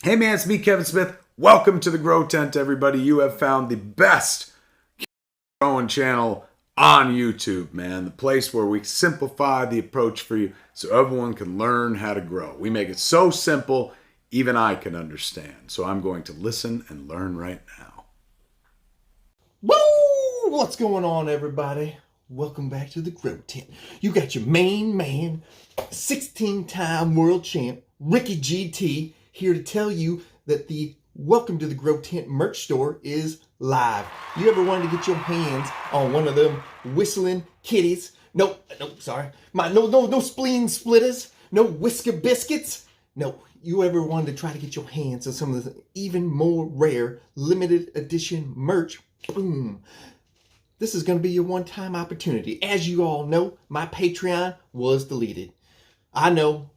Hey man, it's me, Kevin Smith. Welcome to the Grow Tent, everybody. You have found the best growing channel on YouTube, man. The place where we simplify the approach for you so everyone can learn how to grow. We make it so simple, even I can understand. So I'm going to listen and learn right now. Woo! What's going on, everybody? Welcome back to the Grow Tent. You got your main man, 16-time world champ, Ricky GT, here to tell you that the Welcome to the Grow Tent merch store is live. You ever wanted to get your hands on one of them whistling kitties? No, sorry. No spleen splitters? No whisker biscuits? No, you ever wanted to try to get your hands on some of the even more rare limited edition merch? Boom. This is going to be your one-time opportunity. As you all know, my Patreon was deleted. I know,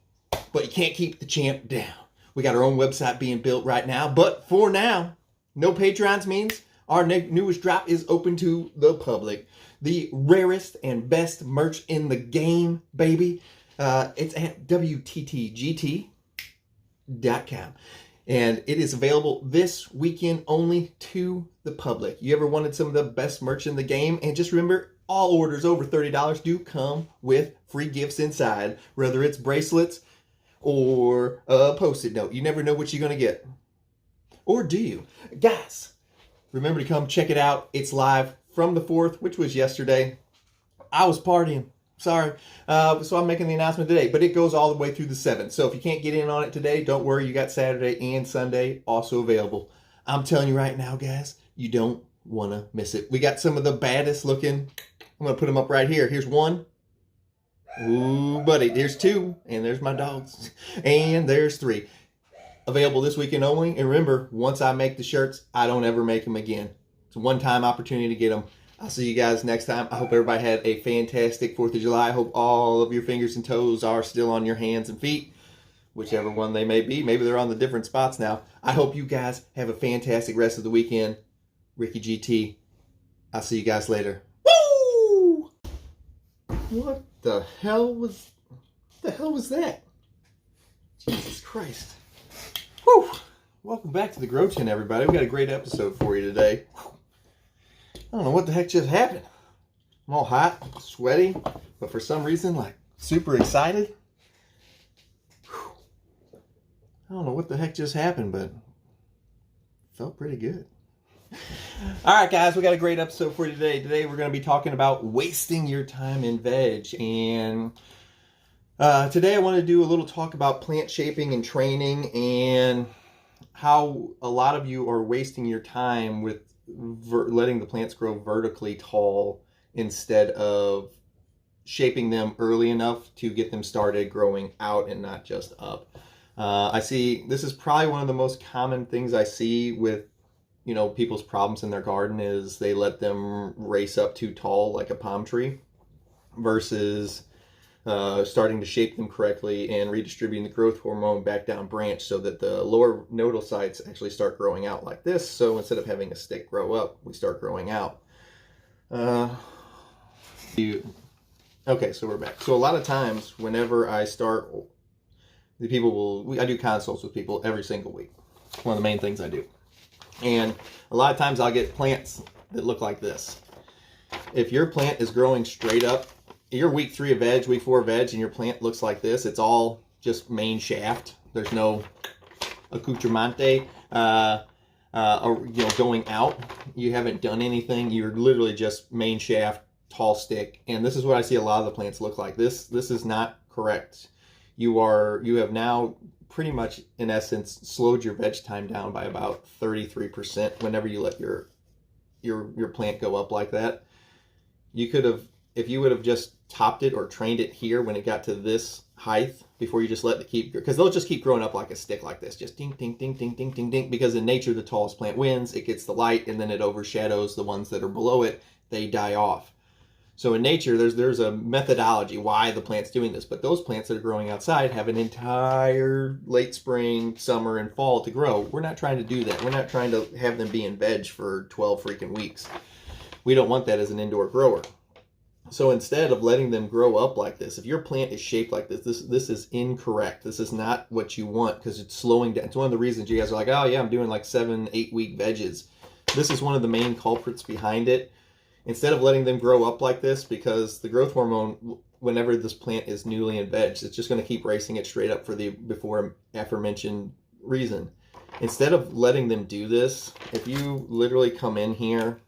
but you can't keep the champ down. We got our own website being built right now, but for now, no Patreons means our newest drop is open to the public. The rarest and best merch in the game, baby. It's at WTTGT.com. And it is available this weekend only to the public. You ever wanted some of the best merch in the game? And just remember, all orders over $30 do come with free gifts inside, whether it's bracelets or a Post-it note. You never know what you're going to get. Or do you? Guys, remember to come check it out. It's live from the 4th, which was yesterday. I was partying. Sorry. So I'm making the announcement today, but it goes all the way through the 7th. So if you can't get in on it today, don't worry. You got Saturday and Sunday also available. I'm telling you right now, guys, you don't want to miss it. We got some of the baddest looking. I'm going to put them up right here. Here's one. Ooh, buddy. There's two. And there's my dogs. And there's three. Available this weekend only. And remember, once I make the shirts, I don't ever make them again. It's a one-time opportunity to get them. I'll see you guys next time. I hope everybody had a fantastic 4th of July. I hope all of your fingers and toes are still on your hands and feet, whichever one they may be. Maybe they're on the different spots now. I hope you guys have a fantastic rest of the weekend. Ricky GT. I'll see you guys later. Woo! What the hell was that? Jesus Christ. Whew. Welcome back to the Grow Tent, everybody. We got a great episode for you today. I don't know what the heck just happened. I'm all hot, sweaty, but for some reason, like, super excited. Whew. I don't know what the heck just happened, but it felt pretty good. All right, guys, we got a great episode for you today. Today, we're going to be talking about wasting your time in veg. And today, I want to do a little talk about plant shaping and training and how a lot of you are wasting your time with letting the plants grow vertically tall instead of shaping them early enough to get them started growing out and not just up. I see this is probably one of the most common things I see with people's problems in their garden is they let them race up too tall like a palm tree versus starting to shape them correctly and redistributing the growth hormone back down branch so that the lower nodal sites actually start growing out like this. So instead of having a stick grow up, we start growing out. Okay, so we're back. So a lot of times whenever I start, I do consults with people every single week. It's one of the main things I do. And a lot of times I'll get plants that look like this. If your plant is growing straight up, you're week 3 of veg, week 4 of veg, and your plant looks like this. It's all just main shaft. There's no accoutrement going out. You haven't done anything. You're literally just main shaft, tall stick. And this is what I see a lot of the plants look like. This is not correct. You have now pretty much, in essence, slowed your veg time down by about 33% whenever you let your plant go up like that. You could have, if you would have just topped it or trained it here when it got to this height before you just let it keep, because they'll just keep growing up like a stick like this, just ding, ding, ding, ding, ding, ding, ding, because in nature, the tallest plant wins, it gets the light, and then it overshadows the ones that are below it, they die off. So in nature, there's a methodology why the plant's doing this, but those plants that are growing outside have an entire late spring, summer, and fall to grow. We're not trying to do that. We're not trying to have them be in veg for 12 freaking weeks. We don't want that as an indoor grower. So instead of letting them grow up like this, if your plant is shaped like this is incorrect. This is not what you want because it's slowing down. It's one of the reasons you guys are like, oh yeah, I'm doing like 7-8 week veggies. This is one of the main culprits behind it. Instead of letting them grow up like this, because the growth hormone, whenever this plant is newly in veg, it's just going to keep racing it straight up for the before aforementioned reason. Instead of letting them do this, if you literally come in here,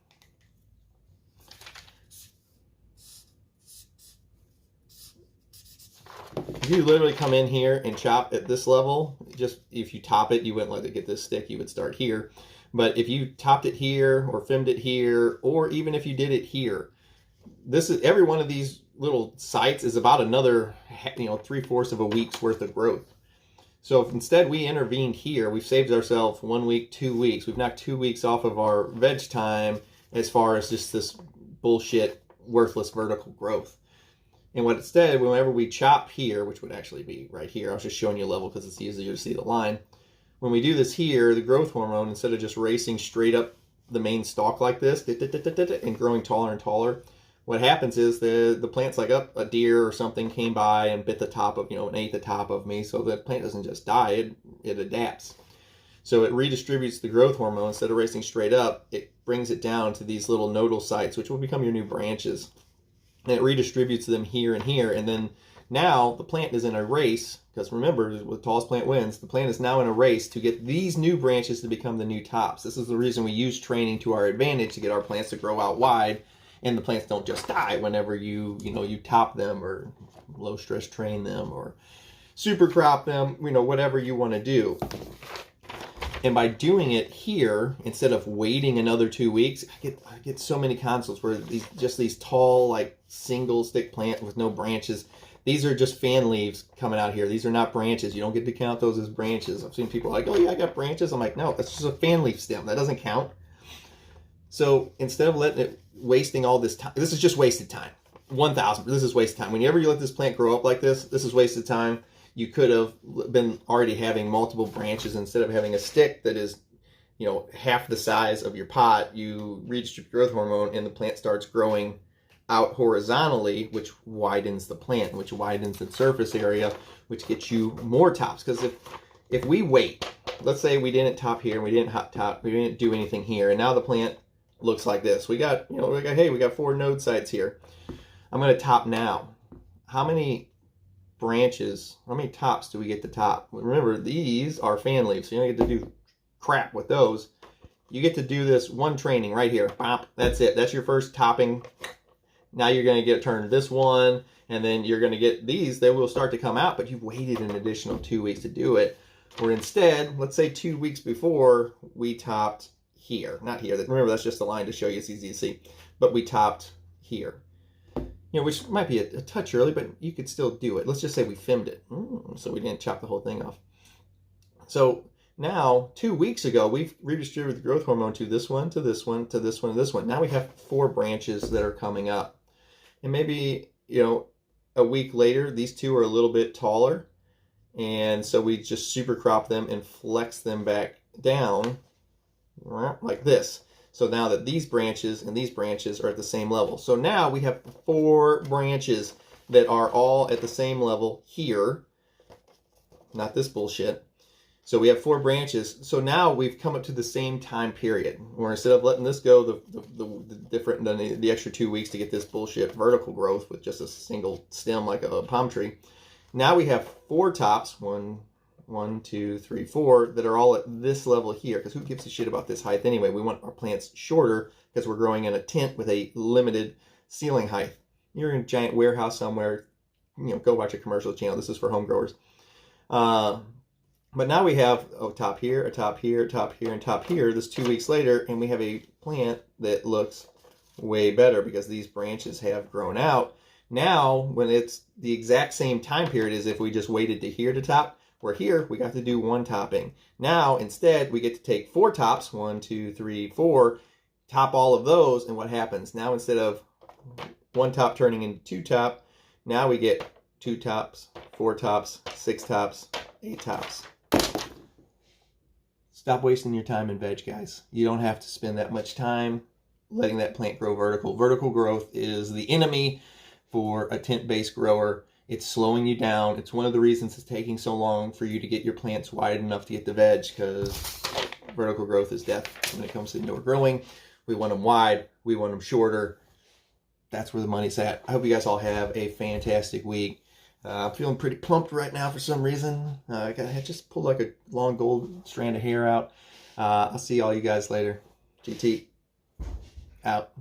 if you literally come in here and chop at this level, just if you top it, you wouldn't let it get this thick, you would start here. But if you topped it here or filmed it here, or even if you did it here, this is every one of these little sites is about another 3/4 of a week's worth of growth. So if instead we intervened here, we've saved ourselves 1 week, 2 weeks. We've knocked 2 weeks off of our veg time as far as just this bullshit, worthless vertical growth. And what instead, whenever we chop here, which would actually be right here, I was just showing you a level because it's easier to see the line. When we do this here, the growth hormone, instead of just racing straight up the main stalk like this and growing taller and taller, what happens is the plant's like, a deer or something came by and bit the top of, and ate the top of me. So the plant doesn't just die, it adapts. So it redistributes the growth hormone. Instead of racing straight up, it brings it down to these little nodal sites, which will become your new branches. And it redistributes them here and here. And then now the plant is in a race, because remember, the tallest plant wins. The plant is now in a race to get these new branches to become the new tops. This is the reason we use training to our advantage to get our plants to grow out wide, and the plants don't just die whenever you top them or low stress train them or super crop them, whatever you want to do. And by doing it here, instead of waiting another 2 weeks, I get so many consults where these tall, like single stick plant with no branches. These are just fan leaves coming out here. These are not branches. You don't get to count those as branches. I've seen people like, oh yeah, I got branches. I'm like, no, that's just a fan leaf stem. That doesn't count. So instead of letting it wasting all this time, this is just wasted time. 1,000. This is wasted time. Whenever you let this plant grow up like this is wasted time. You could have been already having multiple branches instead of having a stick that is, half the size of your pot. You redistribute growth hormone and the plant starts growing out horizontally, which widens the plant, which widens the surface area, which gets you more tops. Because if we wait, let's say we didn't top here and we didn't hot top, we didn't do anything here, and now the plant looks like this. We got 4 node sites here. I'm going to top now. How many branches, how many tops do we get to top? Remember, these are fan leaves, so you don't get to do crap with those. You get to do this one training right here. Bop, that's it. That's your first topping. Now you're going to get turned this one, and then you're going to get these. They will start to come out, but you've waited an additional 2 weeks to do it. Or instead, let's say 2 weeks before, we topped here. Not here. Remember, that's just a line to show you. It's easy to see. But we topped here. Which might be a touch early, but you could still do it. Let's just say we filmed it. So we didn't chop the whole thing off. So now, 2 weeks ago, we've redistributed the growth hormone to this one, to this one, to this one, to this one. Now we have 4 branches that are coming up. And maybe, a week later, these 2 are a little bit taller. And so we just super crop them and flex them back down like this. So now that these branches and these branches are at the same level. So now we have 4 branches that are all at the same level here. Not this bullshit. So we have 4 branches. So now we've come up to the same time period. Where instead of letting this go the extra 2 weeks to get this bullshit vertical growth with just a single stem like a palm tree. Now we have 4 tops. 1, 2, 3, 4 that are all at this level here, because who gives a shit about this height anyway? We want our plants shorter because we're growing in a tent with a limited ceiling height. You're in a giant warehouse somewhere, go watch a commercial channel. This is for home growers. But now we have a top here, a top here, a top here, and top here. This 2 weeks later, and we have a plant that looks way better because these branches have grown out. Now, when it's the exact same time period as if we just waited to here to top, where here, we got to do 1 topping. Now, instead, we get to take 4 tops, 1, 2, 3, 4, top all of those, and what happens? Now, instead of 1 top turning into 2 top, now we get 2 tops, 4 tops, 6 tops, 8 tops. Stop wasting your time in veg, guys. You don't have to spend that much time. letting that plant grow vertical. Vertical growth is the enemy for a tent-based grower. It's slowing you down. It's one of the reasons it's taking so long for you to get your plants wide enough to get the veg, because vertical growth is death when it comes to indoor growing. We want them wide. We want them shorter. That's where the money's at. I hope you guys all have a fantastic week. I'm feeling pretty plumped right now for some reason. I just pulled like a long gold strand of hair out. I'll see all you guys later. GT out.